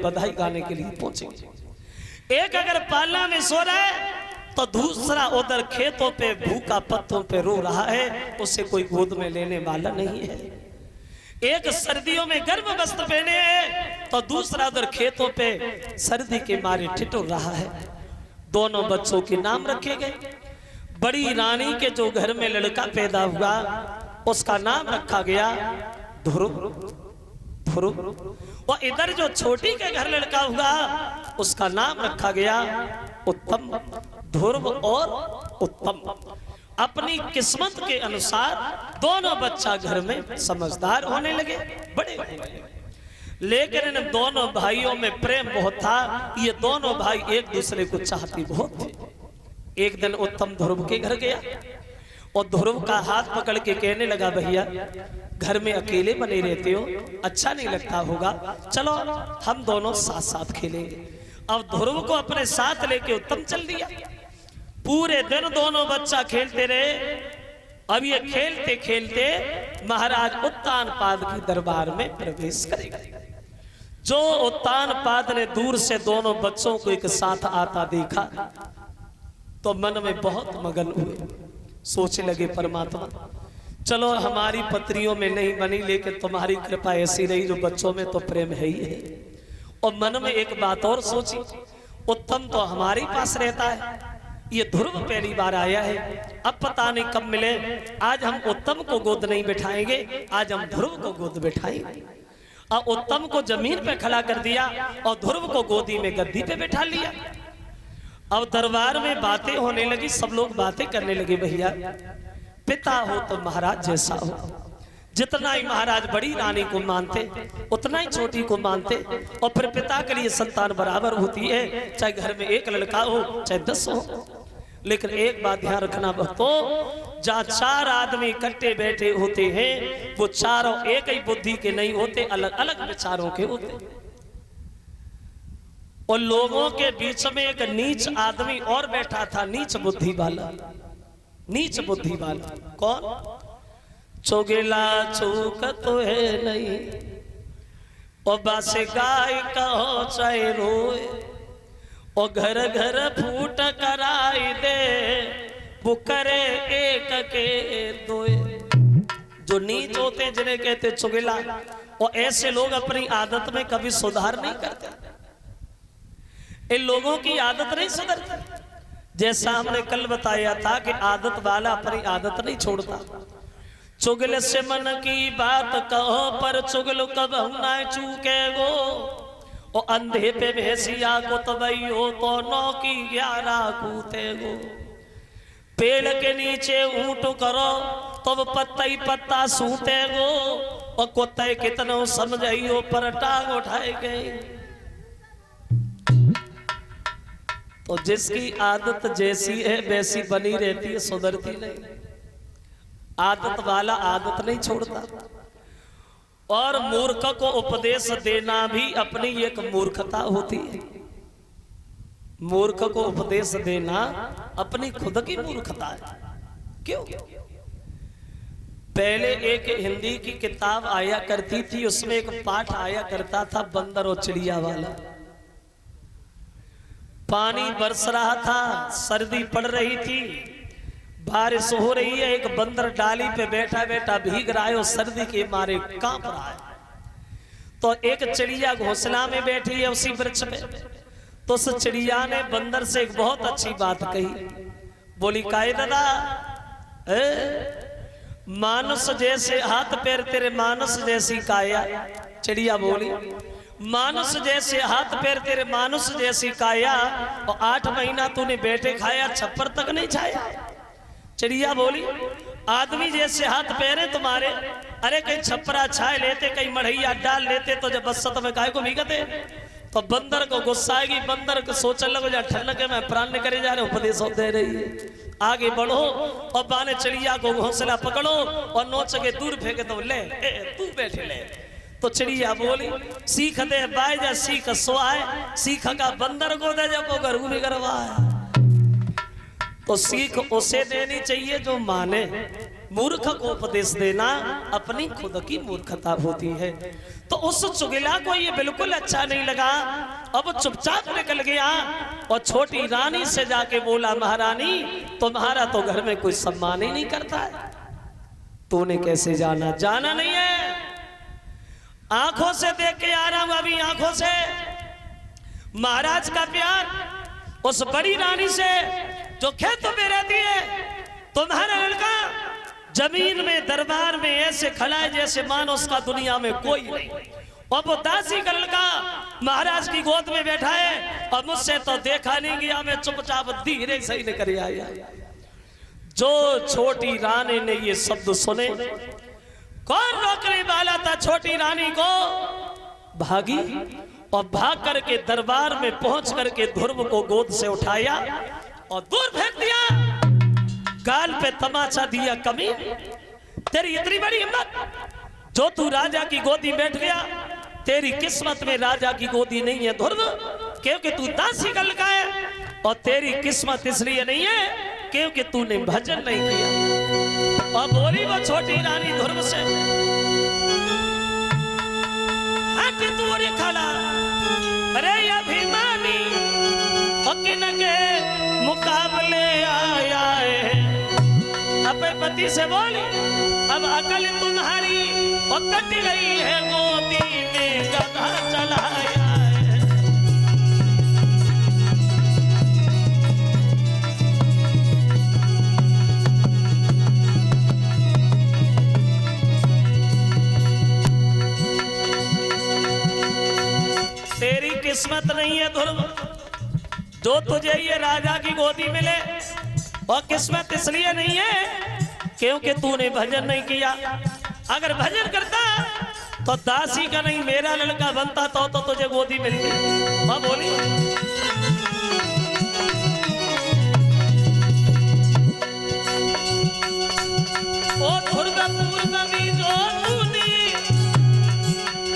बधाई गाने के लिए पहुंचेंगे। एक अगर पालना में सो रहा है तो दूसरा उधर खेतों पे भूखा पत्तों पे रो रहा है, उसे कोई गोद में लेने वाला नहीं है। एक सर्दियों में गर्म वस्त्र पहने है तो दूसरा उधर खेतों पे सर्दी के मारे ठिठुर रहा है। दोनों बच्चों के नाम रखे गए। बड़ी रानी के जो घर में लड़का पैदा हुआ उसका नाम रखा गया ध्रुव। और इधर जो छोटी के घर लड़का हुआ उसका नाम रखा गया उत्तम। ध्रुव और उत्तम अपनी किस्मत के अनुसार दोनों बच्चा घर में समझदार होने लगे, बड़े होने लगे। लेकिन इन दोनों भाइयों में प्रेम बहुत था। ये दोनों भाई एक दूसरे को चाहते बहुत थे। एक दिन उत्तम ध्रुव के घर गया और ध्रुव का हाथ पकड़ के कहने लगा, भैया घर में अकेले बने रहते हो, अच्छा नहीं लगता होगा, चलो हम दोनों साथ साथ खेलेंगे। अब ध्रुव को अपने साथ लेके उत्तम चल दिया। पूरे दिन दोनों बच्चा खेलते रहे। अब ये खेलते खेलते महाराज उत्तानपाद के दरबार में प्रवेश करेगा। जो उत्तानपाद ने दूर से दोनों बच्चों को एक साथ आता देखा तो मन में बहुत मगन हुए। सोचने लगे, परमात्मा चलो हमारी पत्रियों में नहीं बनी लेकिन तुम्हारी कृपा ऐसी रही, जो बच्चों में तो प्रेम है ही है। और मन में एक बात और सोची, उत्तम तो हमारे पास रहता है, ये ध्रुव पहली बार आया है, अब पता नहीं कब मिले। आज हम उत्तम को गोद नहीं बिठाएंगे, आज हम ध्रुव को गोद बिठाएंगे। और उत्तम को जमीन पे खड़ा कर दिया और ध्रुव को गोदी में गद्दी पे बैठा लिया। अब दरबार में बातें होने लगी, सब लोग बातें करने लगे, भैया पिता हो तो महाराज जैसा हो। जितना ही महाराज बड़ी रानी को मानते उतना ही छोटी को मानते। और फिर पिता के लिए संतान बराबर होती है, चाहे घर में एक लड़का हो चाहे 10 हो। लेकिन एक बात ध्यान रखना भक्तों, जहाँ 4 आदमी इकट्ठे बैठे होते हैं वो चारों एक ही बुद्धि के नहीं होते, अलग अलग विचारों के होते। और लोगों के बीच में एक नीच आदमी और बैठा था, नीच बुद्धि वाला। नीच बुद्धि वाला कौन? चोगेला चूक तो है नहीं, और बासे गाय कहो चाहे रोए, और घर घर फूट कराई दे, वो करे एक के दोए। जो नीच होते जिन्हें कहते चुगेला, और ऐसे लोग अपनी आदत में कभी सुधार नहीं करते। इन लोगों की आदत नहीं सुधरती। जैसा हमने कल बताया था कि आदत वाला अपनी आदत नहीं छोड़ता। चुगल से मन की बात कहो पर चुगल कब ना चूके गो, और अंधे पे भैंसिया को तबई हो तो 9 की 11 कूते गो। पेड़ के नीचे ऊंट करो तब पत्ता ही पत्ता सूते गो, और कुत्ते कितनों समझाइयो पर टांग उठाए गए। तो जिसकी आदत जैसी है वैसी बनी रहती है, सुधरती नहीं। आदत वाला आदत नहीं छोड़ता। और मूर्ख को उपदेश देना भी अपनी एक मूर्खता होती है। मूर्ख को उपदेश देना अपनी खुद की मूर्खता है। क्यों? पहले एक हिंदी की किताब आया करती थी, उसमें एक पाठ आया करता था बंदर और चिड़िया वाला। पानी बरस रहा था, सर्दी पड़ रही थी, बारिश हो रही है। एक बंदर डाली पे बैठा बैठा भीग रहा है और सर्दी के मारे कांप रहा है। तो एक चिड़िया घोंसला में बैठी है उसी वृक्ष पे। तो उस चिड़िया ने बंदर से एक बहुत अच्छी बात कही। बोली, काहे दादा, मानुष जैसे हाथ पैर तेरे मानुष जैसी काया। चिड़िया बोली, मानुष जैसे हाथ पैर तेरे मानुष जैसी काया, और 8 महीना तूने बैठे खाया, छप्पर तक नहीं छाया। चिड़िया बोली, आदमी जैसे हाथ पैर है तुम्हारे, अरे कहीं छपरा छाए लेते, कहीं मढ़ैया डाल लेते, तो जब बस में काहे को भीगते। तो बंदर को गुस्सा आएगी। बंदर को सोचने लगो, जा ठंड के मैं प्राण करे जा रहे, उपदेश दे रही है, आगे बढ़ो। और बाने चिड़िया को घोंसला पकड़ो और नोच के दूर फेंके दो, ले तू बैठे ले। तो चिड़िया बोली, सीख दे बाय जा सीख सोआए, सीख का बंदर को दे जब वो गरू भी करवाए। तो सीख उसे देनी चाहिए जो माने, मूर्ख को उपदेश देना अपनी खुद की मूर्खता होती है। तो उस चुगला को ये बिल्कुल अच्छा नहीं लगा। अब चुपचाप निकल गया और छोटी रानी से जाके बोला, महारानी तुम्हारा तो घर में कोई सम्मान ही नहीं करता है, तूने कैसे जाना? जाना नहीं है, आंखों से देख के आ रहा हूं अभी, आंखों से। महाराज का प्यार उस बड़ी रानी से जो खेत में रहती है, तुम्हारा लड़का जमीन में दरबार में ऐसे खड़ा है जैसे मानो उसका दुनिया में कोई नहीं। और वो दासी का लड़का महाराज की गोद में बैठा है और मुझसे तो देखा नहीं गया, मैं चुपचाप धीरे से ही निकल आया। जो छोटी रानी ने ये शब्द सुने, कौन रोकने वाला था छोटी रानी को? भागी और भाग करके दरबार में पहुंच करके ध्रुव को गोद से उठाया और दूर फेंक दिया, गाल पे तमाचा दिया। कमी तेरी इतनी बड़ी हिम्मत, जो तू राजा की गोदी बैठ गया, तेरी किस्मत में राजा की गोदी नहीं है ध्रुव, क्योंकि तू दासी का लड़का है। और तेरी किस्मत इसलिए नहीं है क्योंकि तूने भजन नहीं किया। और बोली वो छोटी रानी ध्रुव से, हट दूर खड़ा, अरे अभिमानी के मुकाबले आया है। अपने पति से बोली, अब अकल तुम्हारी और कट गई है, गोदी में गधा चलाया है। तेरी किस्मत नहीं है ध्रुव जो तुझे ये राजा की गोदी मिले, और किस्मत इसलिए नहीं है क्योंकि तूने भजन नहीं किया। अगर भजन करता तो दासी का नहीं मेरा लड़का बनता तो तुझे गोदी मिलती। हाँ बोली, ओ ध्रुव पूर्व भी जो तूने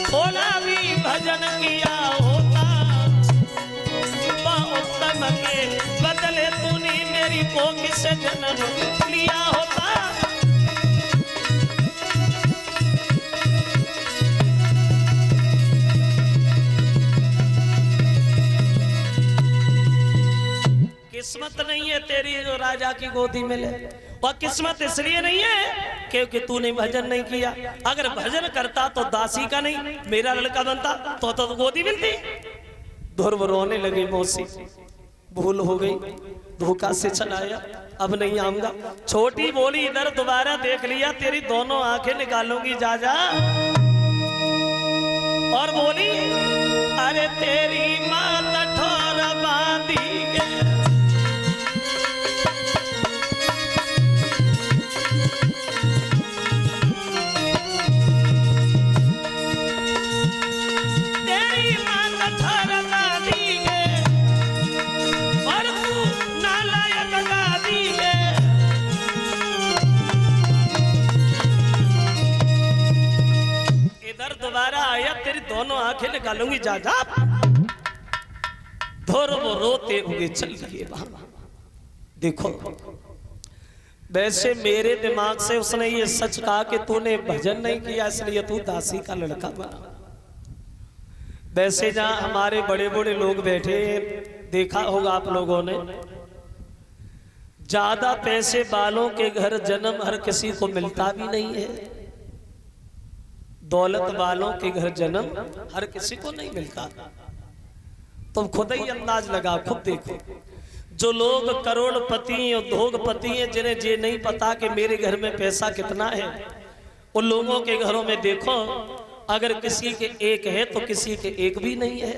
थोड़ा भी भजन किया होता, उत्तम के बदले तूने मेरी कोख से जन्म लिया होता। किस्मत नहीं है तेरी जो राजा की गोदी मिले, और किस्मत इसलिए नहीं है क्योंकि तूने भजन नहीं किया। अगर भजन करता तो दासी का नहीं मेरा लड़का बनता तो गोदी मिलती। ध्रुव रोने लगे, मौसी भूल हो गई, धोखा से चलाया, अब नहीं आऊंगा। छोटी बोली, इधर दोबारा देख लिया, तेरी दोनों आंखें निकालूंगी जा जा। और बोली, अरे तेरी माँ ठोर बांधी गे, दोबारा आया, तेरी दोनों आंखें निकालूंगी जा जा। ध्रुव रोते हुए चल दिए वहां। देखो, वैसे मेरे दिमाग से उसने ये सच कहा कि तूने भजन नहीं किया इसलिए तू दासी का लड़का बना। वैसे जहां हमारे बड़े बड़े लोग बैठे, देखा होगा आप लोगों ने, ज्यादा पैसे वालों के घर जन्म हर किसी को मिलता भी नहीं है। दौलत वालों के घर जन्म हर किसी को नहीं मिलता। तुम खुद ही अंदाज लगा, खुद देखो, जो लोग करोड़पति उद्योगपति हैं, जिन्हें ये नहीं पता कि मेरे घर में पैसा कितना है, उन लोगों के घरों में देखो, अगर किसी के एक है तो किसी के एक भी नहीं है,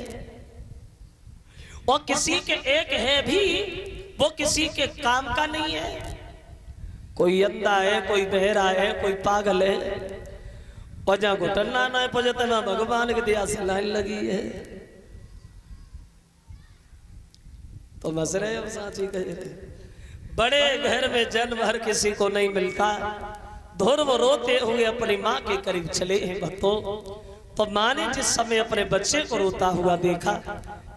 और किसी के एक है भी वो किसी के काम का नहीं है। कोई अंधा है, कोई बहरा है, कोई पागल है, पजा घुटना ना पजते ना भगवान के दिया से लाइन लगी है। तो मसरे साची कह रहे, बड़े घर में जन्म हर किसी को नहीं मिलता। ध्रुव रोते हुए अपनी माँ के करीब चले हैं भक्तों। तो माँ ने जिस समय अपने बच्चे को रोता हुआ देखा,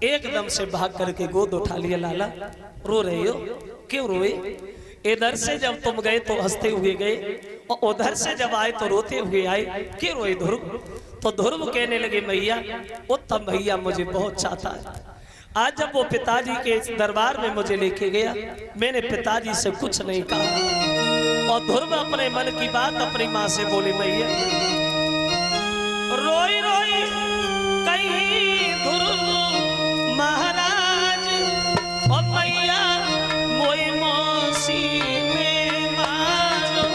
एकदम से भाग करके गोद उठा लिया। लाला रो रहे हो, क्यों रोए? इधर से जब तुम गए तो हंसते हुए गए और उधर से जब आए तो रोते हुए आए। क्यों रोए ध्रुव? तो ध्रुव कहने लगे मैया उत्तम भैया मुझे बहुत चाहता है। आज जब वो पिताजी के दरबार में मुझे लेके गया, मैंने पिताजी से कुछ नहीं कहा और ध्रुव अपने मन की बात अपनी माँ से बोले मैया रोई रोई कहीं ध्रुव महाराज और मैया मोई मौसी में मारो।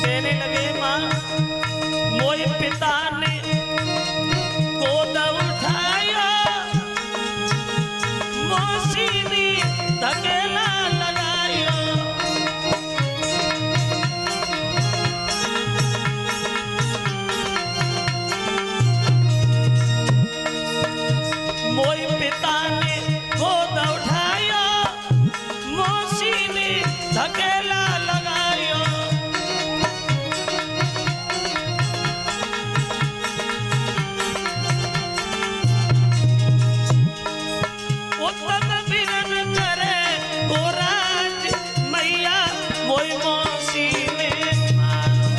कहने लगे माँ मोई पिता ने गोद उठाया, मौसी ने धकेला लगाया। मोई पिता ने गोद उठाया, मौसी ने धकेला लगाया। उत्तम बिरन करे गोराज मैया मोई मौसी में मारो।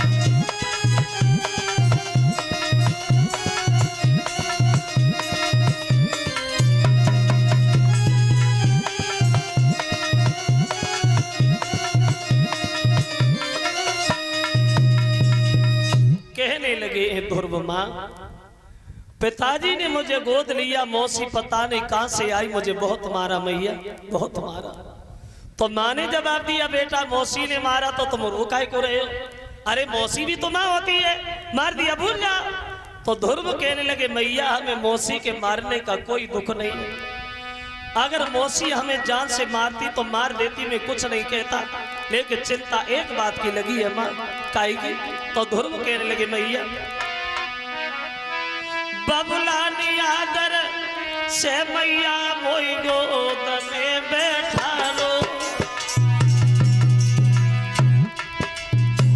कहने लगे ध्रुव माँ पिताजी ने मुझे गोद लिया, मौसी पता नहीं कहां से आई, मुझे बहुत मारा मैया बहुत मारा। तो माँ ने जवाब दिया बेटा मौसी ने मारा तो तुम रो काहे को रहे हो? अरे मौसी भी तो माँ होती है, मार दिया भूल जा। तो ध्रुव कहने लगे मैया हमें मौसी के मारने का कोई दुख नहीं है। अगर मौसी हमें जान से मारती तो मार देती, मैं कुछ नहीं कहता, लेकिन चिंता एक बात की लगी है माँ काहे की। तो ध्रुव कहने लगे मैया बबुलानी आदर से मैया मोई गोद में बैठा लो।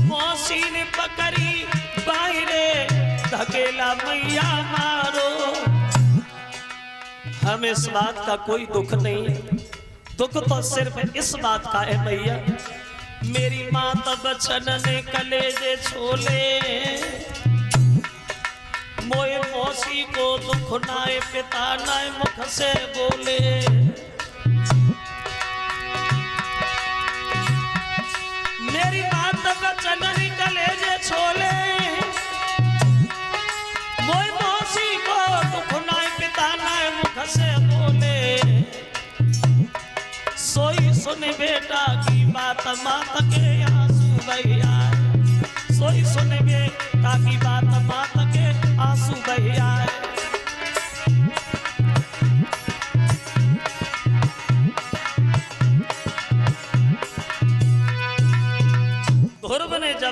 मौसी ने पकड़ी बाहरे धकेला मैया मारो। हमें इस बात का कोई दुख नहीं है, दुख तो सिर्फ इस बात का है मैया मेरी माँ तो बचन ने कलेजे छोले। मोए मौसी को दुख नाए पिता नाए मुख से बोले। मेरी बात बचन कलेजे छोले। मोए मौसी को दुख नाए पिता नाए मुख से बोले। सोई सुन बेटा की बात मात के आंसू भैया। सोई सुन बेटा की बात मात के आंसू बह आए।